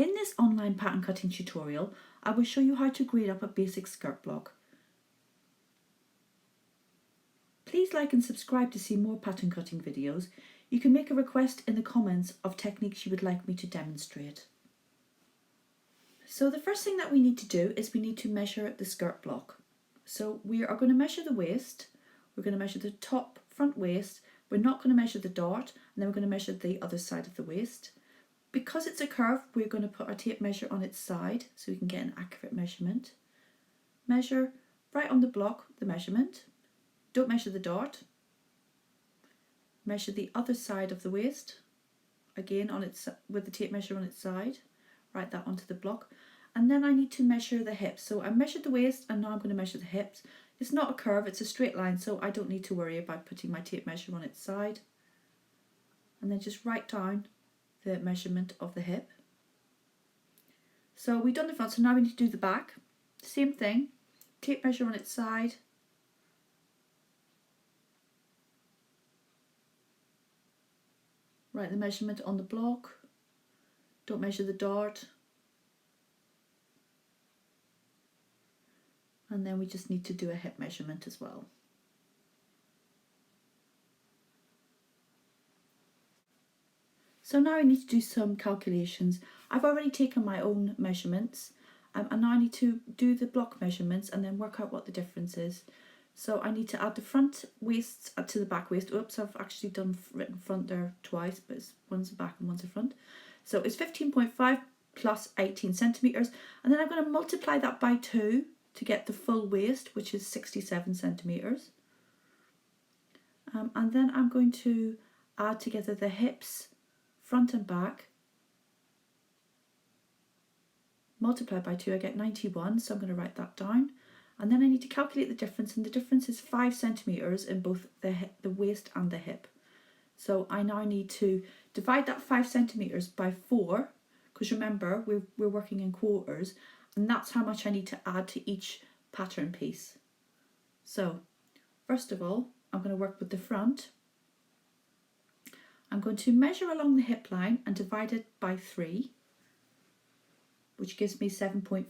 In this online pattern cutting tutorial, I will show you how to grade up a basic skirt block. Please like and subscribe to see more pattern cutting videos. You can make a request in the comments of techniques you would like me to demonstrate. So the first thing that we need to do is we need to measure the skirt block. So we are going to measure the waist, we're going to measure the top front waist, we're not going to measure the dart, and then we're going to measure the other side of the waist. Because it's a curve, we're going to put our tape measure on its side so we can get an accurate measurement. Measure right on the block the measurement. Don't measure the dart. Measure the other side of the waist, again on its with the tape measure on its side. Write that onto the block. And then I need to measure the hips. So I measured the waist and now I'm going to measure the hips. It's not a curve, it's a straight line, so I don't need to worry about putting my tape measure on its side. And then just write down the measurement of the hip. So we've done the front, so now we need to do the back. Same thing, tape measure on its side. Write the measurement on the block. Don't measure the dart. And then we just need to do a hip measurement as well. So now I need to do some calculations. I've already taken my own measurements and now I need to do the block measurements and then work out what the difference is. So I need to add the front waist to the back waist. Oops, I've actually written front there twice, but one's the back and one's the front. So it's 15.5 plus 18 centimetres, and then I'm going to multiply that by 2 to get the full waist, which is 67 centimetres. And then I'm going to add together the hips, front and back. Multiply by 2, I get 91, so I'm going to write that down. And then I need to calculate the difference, and the difference is 5 centimetres in both the waist and the hip. So I now need to divide that 5 centimetres by 4, because remember we're working in quarters, and that's how much I need to add to each pattern piece. So first of all, I'm going to work with the front. I'm going to measure along the hip line and divide it by 3, which gives me 7.5,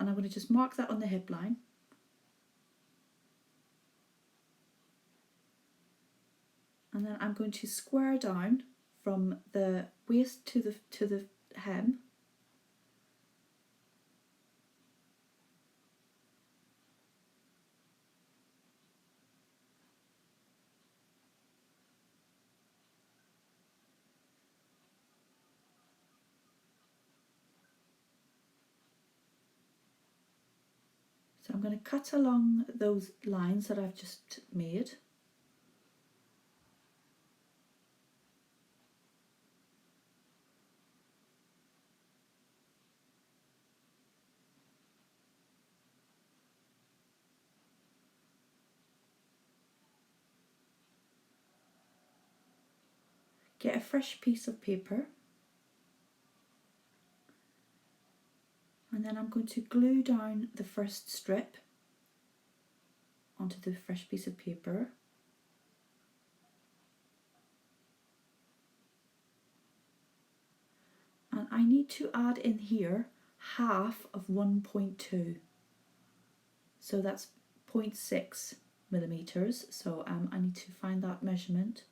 and I'm going to just mark that on the hip line. And then I'm going to square down from the waist to the hem. So I'm going to cut along those lines that I've just made. Get a fresh piece of paper, and then I'm going to glue down the first strip onto the fresh piece of paper. And I need to add in here half of 1.2. So that's 0.6 millimeters. So I need to find that measurement,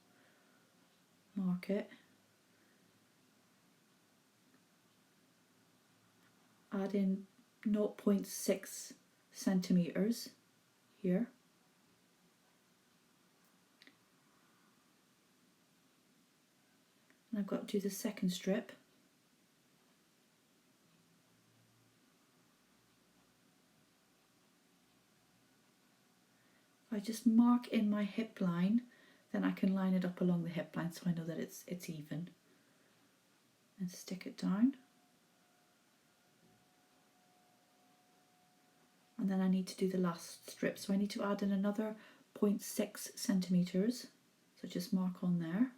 mark it, add in 0.6 centimeters here. And I've got to do the second strip. If I just mark in my hip line, then I can line it up along the hip line so I know that it's even. And stick it down. And then I need to do the last strip, so I need to add in another 0.6 centimeters. So just mark on there.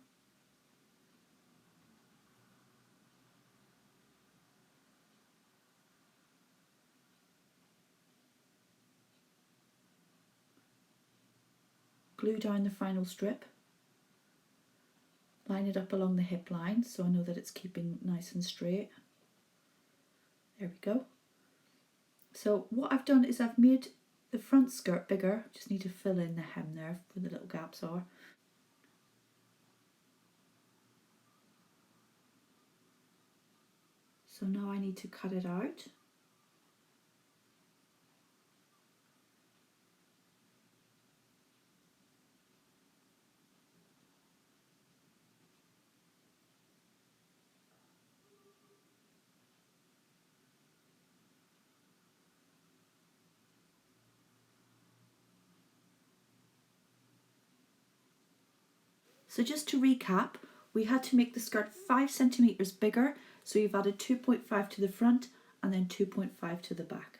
Glue down the final strip. Line it up along the hip line so I know that it's keeping nice and straight. There we go. So what I've done is I've made the front skirt bigger. Just need to fill in the hem there where the little gaps are. So now I need to cut it out. So just to recap, we had to make the skirt 5 centimetres bigger, so you've added 2.5 to the front and then 2.5 to the back.